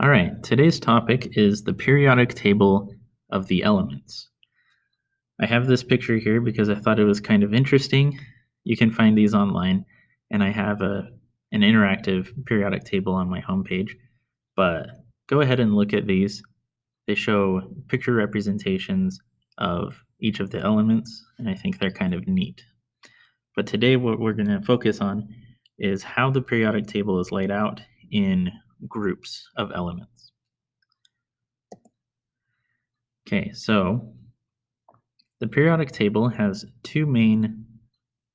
All right, today's topic is the periodic table of the elements. I have this picture here because I thought it was kind of interesting. You can find these online, and I have an interactive periodic table on my homepage. But go ahead and look at these. They show picture representations of each of the elements, and I think they're kind of neat. But today, what we're going to focus on is how the periodic table is laid out in groups of elements. Okay, so the periodic table has two main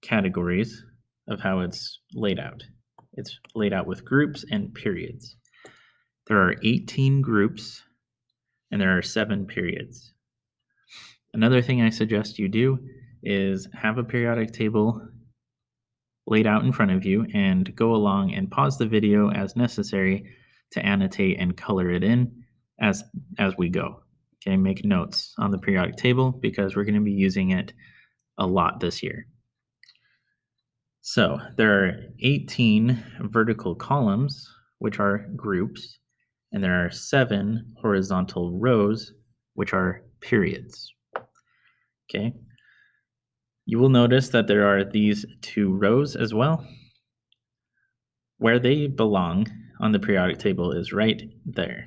categories of how it's laid out. It's laid out with groups and periods. There are 18 groups and there are 7 periods. Another thing I suggest you do is have a periodic table laid out in front of you and go along and pause the video as necessary to annotate and color it in as we go. Okay, make notes on the periodic table because we're going to be using it a lot this year. So there are 18 vertical columns, which are groups, and there are 7 horizontal rows, which are periods. Okay. You will notice that there are these 2 rows as well. Where they belong on the periodic table is right there.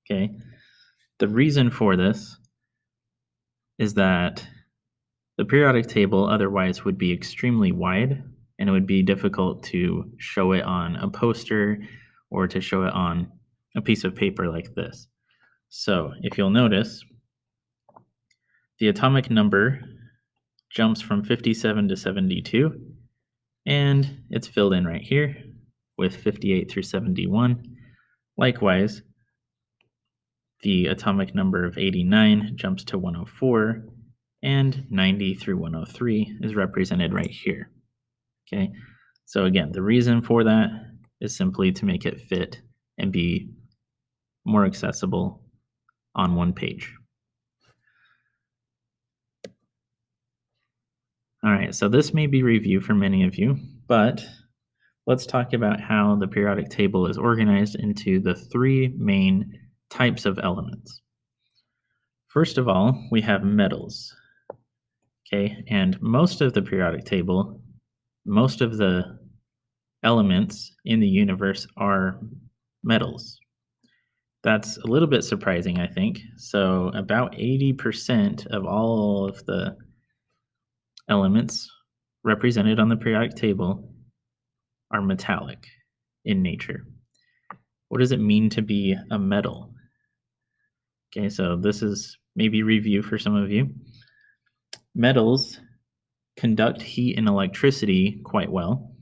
Okay. The reason for this is that the periodic table otherwise would be extremely wide and it would be difficult to show it on a poster or to show it on a piece of paper like this. So if you'll notice, the atomic number jumps from 57 to 72, and it's filled in right here with 58 through 71. Likewise, the atomic number of 89 jumps to 104, and 90 through 103 is represented right here. Okay, so again, the reason for that is simply to make it fit and be more accessible on one page. All right, so this may be review for many of you, but let's talk about how the periodic table is organized into the 3 main types of elements. First of all, we have metals. Okay, and most of the periodic table, most of the elements in the universe are metals. That's a little bit surprising, I think. So, about 80% of all of the elements represented on the periodic table are metallic in nature. What does it mean to be a metal? Okay, so this is maybe review for some of you. Metals conduct heat and electricity quite well.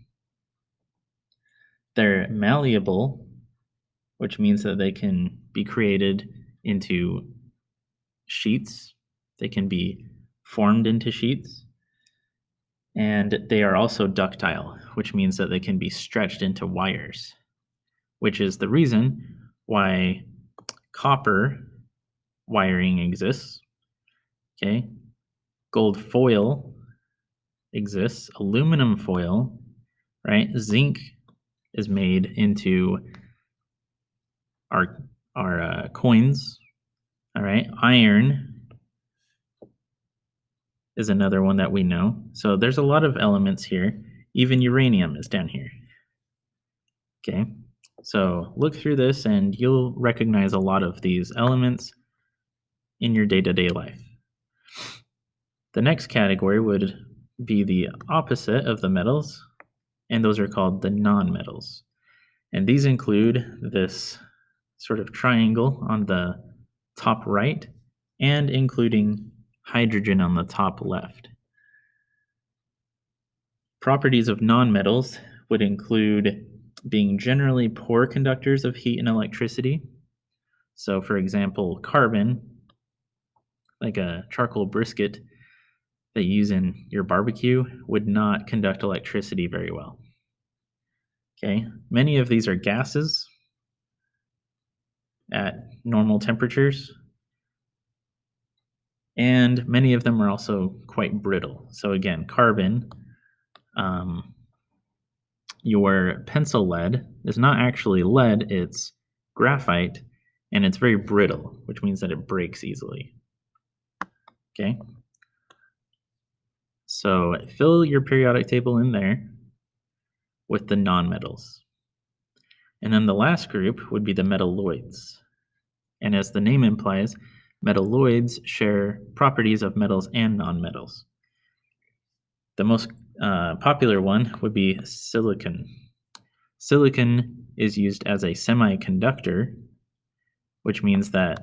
They're malleable, which means that they can be created into sheets. They can be formed into sheets. And they are also ductile, which means that they can be stretched into wires, which is the reason why copper wiring exists. Okay. Gold foil exists, aluminum foil, right? Zinc is made into our coins. All right. Iron is another one that we know. So there's a lot of elements here. Even uranium is down here. Okay. So look through this and you'll recognize a lot of these elements in your day-to-day life. The next category would be the opposite of the metals, and those are called the nonmetals. And these include this sort of triangle on the top right and including hydrogen on the top left. Properties of nonmetals would include being generally poor conductors of heat and electricity. So, for example, carbon, like a charcoal brisket that you use in your barbecue, would not conduct electricity very well. Okay, many of these are gases at normal temperatures, and many of them are also quite brittle. So again, carbon, your pencil lead is not actually lead, it's graphite, and it's very brittle, which means that it breaks easily. Okay? So fill your periodic table in there with the nonmetals. And then the last group would be the metalloids. And as the name implies, metalloids share properties of metals and nonmetals. The most popular one would be silicon. Silicon is used as a semiconductor, which means that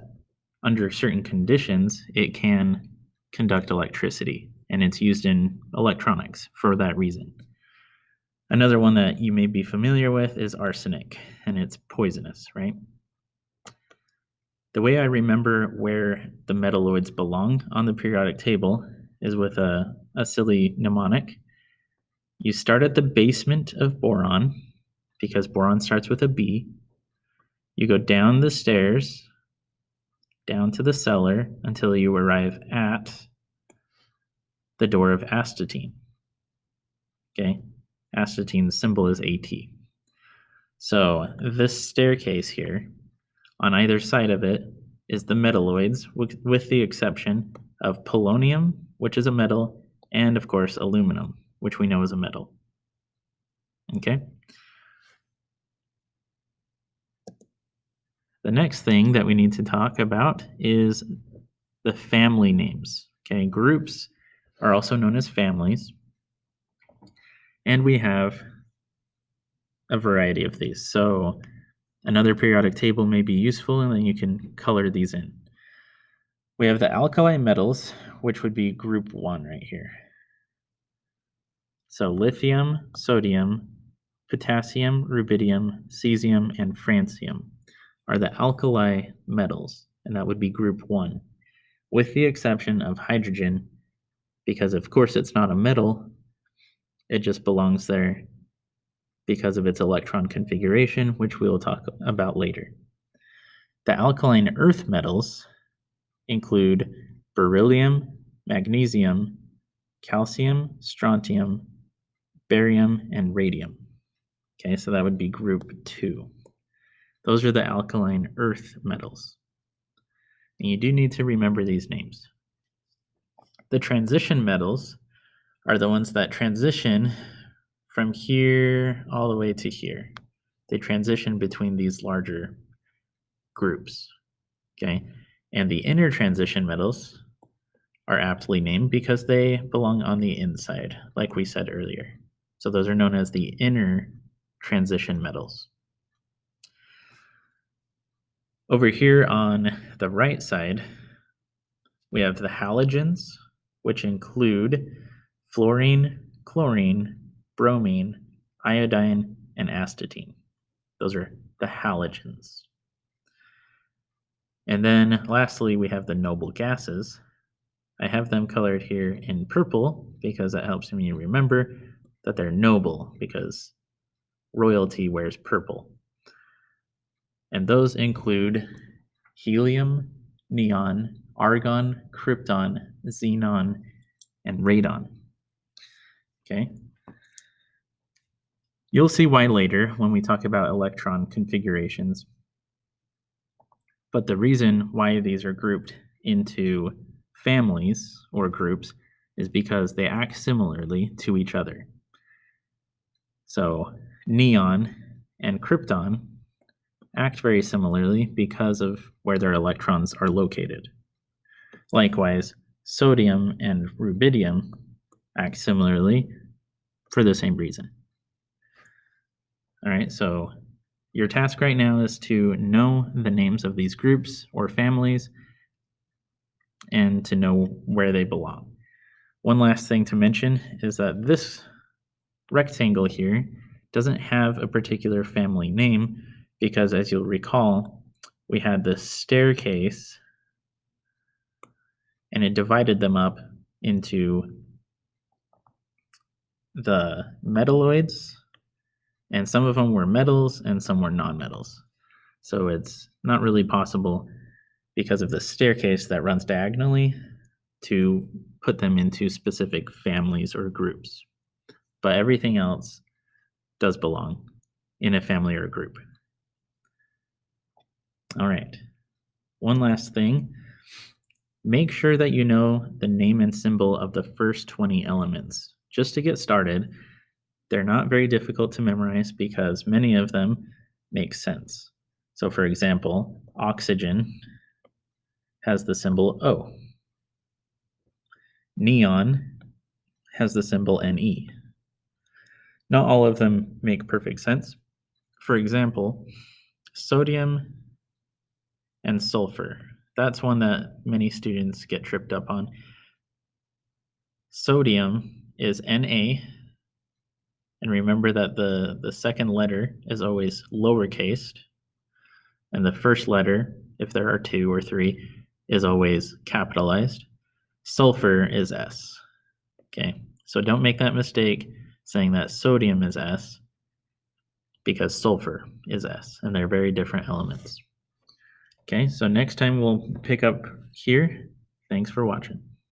under certain conditions, it can conduct electricity, and it's used in electronics for that reason. Another one that you may be familiar with is arsenic, and it's poisonous, right? The way I remember where the metalloids belong on the periodic table is with a silly mnemonic. You start at the basement of boron, because boron starts with a B. You go down the stairs, down to the cellar, until you arrive at the door of astatine. Okay? Astatine's symbol is At. So this staircase here, on either side of it, is the metalloids, with the exception of polonium, which is a metal, and of course aluminum, which we know is a metal. Okay? The next thing that we need to talk about is the family names. Okay, groups are also known as families, and we have a variety of these. So another periodic table may be useful, and then you can color these in. We have the alkali metals, which would be group 1 right here. So lithium, sodium, potassium, rubidium, cesium, and francium are the alkali metals, and that would be group 1, with the exception of hydrogen, because of course it's not a metal, it just belongs there because of its electron configuration, which we will talk about later. The alkaline earth metals include beryllium, magnesium, calcium, strontium, barium, and radium. Okay, so that would be group 2. Those are the alkaline earth metals. And you do need to remember these names. The transition metals are the ones that transition from here all the way to here. They transition between these larger groups. Okay, and the inner transition metals are aptly named because they belong on the inside, like we said earlier. So those are known as the inner transition metals. Over here on the right side, we have the halogens, which include fluorine, chlorine, bromine, iodine, and astatine. Those are the halogens. And then lastly, we have the noble gases. I have them colored here in purple because that helps me remember that they're noble, because royalty wears purple. And those include helium, neon, argon, krypton, xenon, and radon. Okay? You'll see why later when we talk about electron configurations. But the reason why these are grouped into families or groups is because they act similarly to each other. So neon and krypton act very similarly because of where their electrons are located. Likewise, sodium and rubidium act similarly for the same reason. All right, so your task right now is to know the names of these groups or families and to know where they belong. One last thing to mention is that this rectangle here doesn't have a particular family name because, as you'll recall, we had this staircase and it divided them up into the metalloids, and some of them were metals and some were nonmetals. So it's not really possible, because of the staircase that runs diagonally, to put them into specific families or groups. But everything else does belong in a family or a group. All right. One last thing. Make sure that you know the name and symbol of the first 20 elements. Just to get started, they're not very difficult to memorize because many of them make sense. So, for example, oxygen has the symbol O. Neon has the symbol Ne. Not all of them make perfect sense. For example, sodium and sulfur. That's one that many students get tripped up on. Sodium is Na, and remember that the second letter is always lowercase, and the first letter, if there are two or three, is always capitalized. Sulfur is S. Okay, so don't make that mistake saying that sodium is S because sulfur is S, and they're very different elements. Okay, so next time we'll pick up here. Thanks for watching.